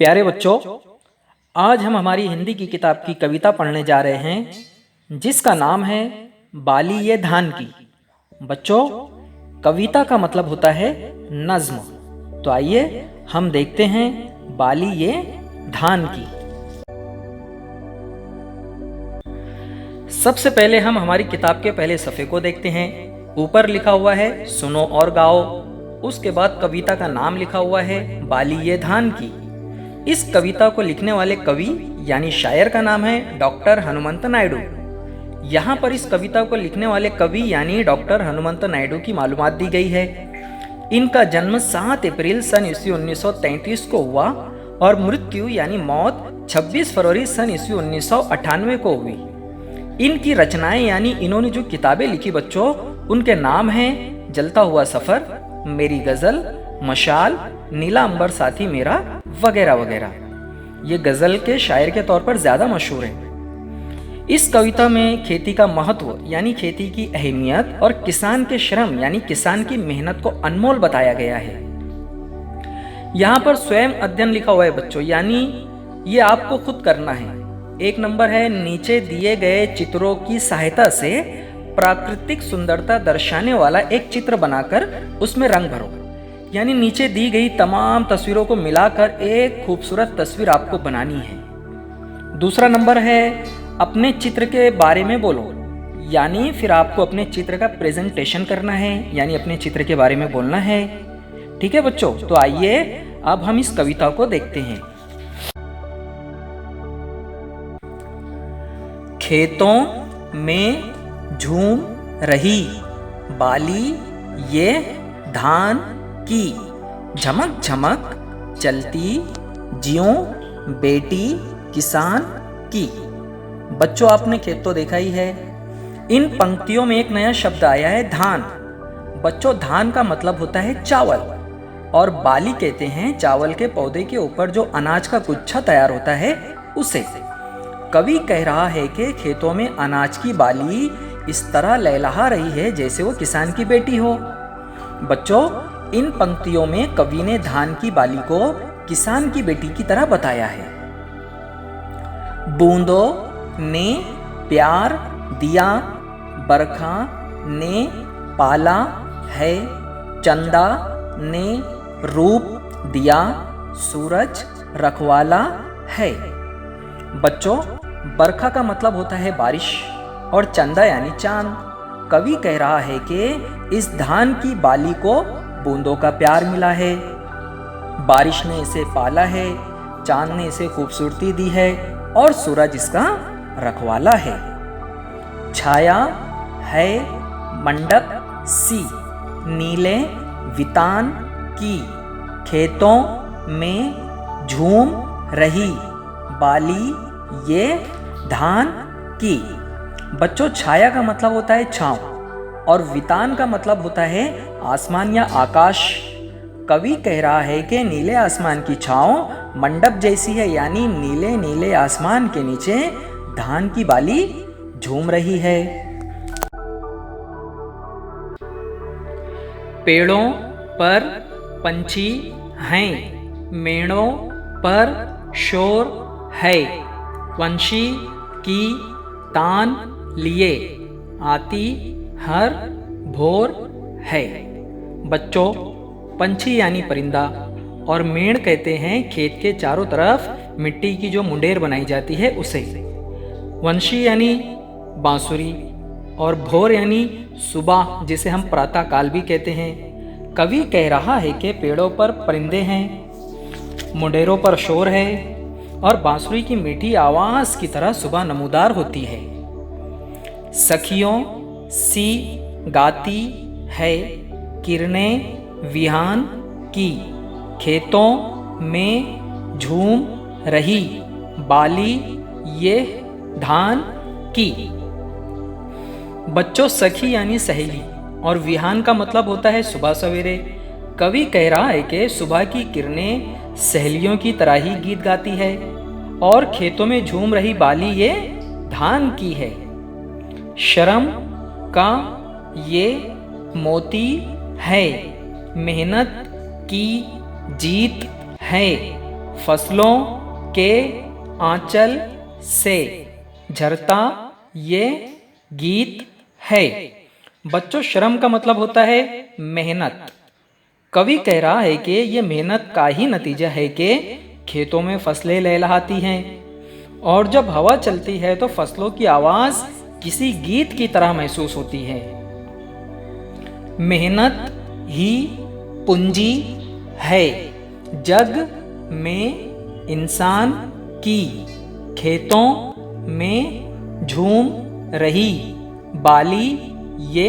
प्यारे बच्चों, आज हम हमारी हिंदी की किताब की कविता पढ़ने जा रहे हैं जिसका नाम है बाली ये धान की। बच्चों, कविता का मतलब होता है नज्म। तो आइए हम देखते हैं बाली ये धान की। सबसे पहले हम हमारी किताब के पहले सफ़े को देखते हैं। ऊपर लिखा हुआ है सुनो और गाओ। उसके बाद कविता का नाम लिखा हुआ है बाली ये धान की। इस कविता को लिखने वाले कवि यानी शायर का नाम है डॉक्टर हनुमंत नायडू। यहाँ पर इस कविता को लिखने वाले कवि यानी डॉक्टर हनुमंत नायडू की मालूमात दी गई है। इनका जन्म 7 अप्रैल सन ईस्वी 1933 को हुआ और मृत्यु यानी मौत 26 फरवरी सन ईस्वी 1998 को हुई। इनकी रचनाएं यानी इन्होंने जो किताबें लिखी बच्चों, उनके नाम हैं जलता हुआ सफर, मेरी गजल, मशाल, नीला अंबर साथी मेरा, वगैरह वगैरह। ये गजल के शायर के तौर पर ज्यादा मशहूर है। इस कविता में खेती का महत्व यानी खेती की अहमियत और किसान के श्रम यानी किसान की मेहनत को अनमोल बताया गया है। यहाँ पर स्वयं अध्ययन लिखा हुआ है बच्चों, यानी ये आपको खुद करना है। 1 नंबर है नीचे दिए गए चित्रों की सहायता से प्राकृतिक सुंदरता दर्शाने वाला एक चित्र बनाकर उसमें रंग भरो। यानी नीचे दी गई तमाम तस्वीरों को मिलाकर एक खूबसूरत तस्वीर आपको बनानी है। दूसरा नंबर है अपने चित्र के बारे में बोलो, यानी फिर आपको अपने चित्र का प्रेजेंटेशन करना है, यानी अपने चित्र के बारे में बोलना है। ठीक है बच्चों, तो आइए अब हम इस कविता को देखते हैं। खेतों में झूम रही बाली ये धान की, झमक झमक चलती ज्यों बेटी किसान की। बच्चों, आपने खेत तो देखा ही है। इन पंक्तियों में एक नया शब्द आया है धान। बच्चों, धान का मतलब होता है चावल और बाली कहते हैं चावल के पौधे के ऊपर जो अनाज का गुच्छा तैयार होता है उसे। कवि कह रहा है कि खेतों में अनाज की बाली इस तरह लहलहा रही है जैसे वो किसान की बेटी हो। बच्चों, इन पंक्तियों में कवि ने धान की बाली को किसान की बेटी की तरह बताया है। बूंदों ने प्यार दिया, बरखा ने पाला है, चंदा ने रूप दिया, सूरज रखवाला है। बच्चों, बरखा का मतलब होता है बारिश और चंदा यानी चांद। कवि कह रहा है कि इस धान की बाली को बूंदों का प्यार मिला है, बारिश ने इसे पाला है, चांद ने इसे खूबसूरती दी है और सूरज इसका रखवाला है। छाया है मंडप सी नीले वितान की, खेतों में झूम रही बाली ये धान की। बच्चों, छाया का मतलब होता है छांव और वितान का मतलब होता है आसमान या आकाश। कवि कह रहा है कि नीले आसमान की छांव मंडप जैसी है, यानी नीले नीले आसमान के नीचे धान की बाली झूम रही है। पेड़ों पर पंछी हैं, मेड़ों पर शोर है, वंशी की तान लिए आती हर भोर है। बच्चों, पंछी यानी परिंदा और मेड़ कहते हैं खेत के चारों तरफ मिट्टी की जो मुंडेर बनाई जाती है उसे। वंशी यानी बांसुरी और भोर यानी सुबह, जिसे हम प्रातः काल भी कहते हैं। कवि कह रहा है कि पेड़ों पर परिंदे हैं, मुंडेरों पर शोर है और बांसुरी की मीठी आवाज की तरह सुबह नमूदार होती है। सखियों सी गाती है किरणें विहान की, खेतों में झूम रही बाली ये धान की। बच्चों, सखी यानी सहेली और विहान का मतलब होता है सुबह सवेरे। कवि कह रहा है कि सुबह की किरणें सहेलियों की तरह ही गीत गाती है और खेतों में झूम रही बाली ये धान की है। शर्म का ये मोती है, मेहनत की जीत है, फसलों के आंचल से झरता ये गीत है। बच्चों, श्रम का मतलब होता है मेहनत। कवि कह रहा है कि ये मेहनत का ही नतीजा है कि खेतों में फसलें लहलहाती हैं और जब हवा चलती है तो फसलों की आवाज किसी गीत की तरह महसूस होती है। मेहनत ही पूंजी है जग में इंसान की, खेतों में झूम रही बाली ये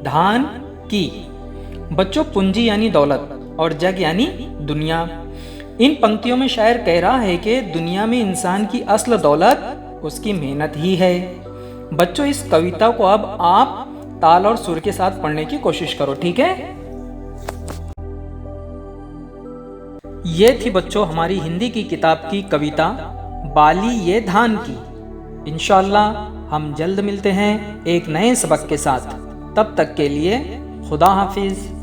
धान की। बच्चों, पूंजी यानी दौलत और जग यानी दुनिया। इन पंक्तियों में शायर कह रहा है कि दुनिया में इंसान की असल दौलत उसकी मेहनत ही है। बच्चों, इस कविता को अब आप ताल और सुर के साथ पढ़ने की कोशिश करो, ठीक है? ये थी बच्चों हमारी हिंदी की किताब की कविता बाली ये धान की। इंशाअल्लाह हम जल्द मिलते हैं एक नए सबक के साथ। तब तक के लिए खुदा हाफिज।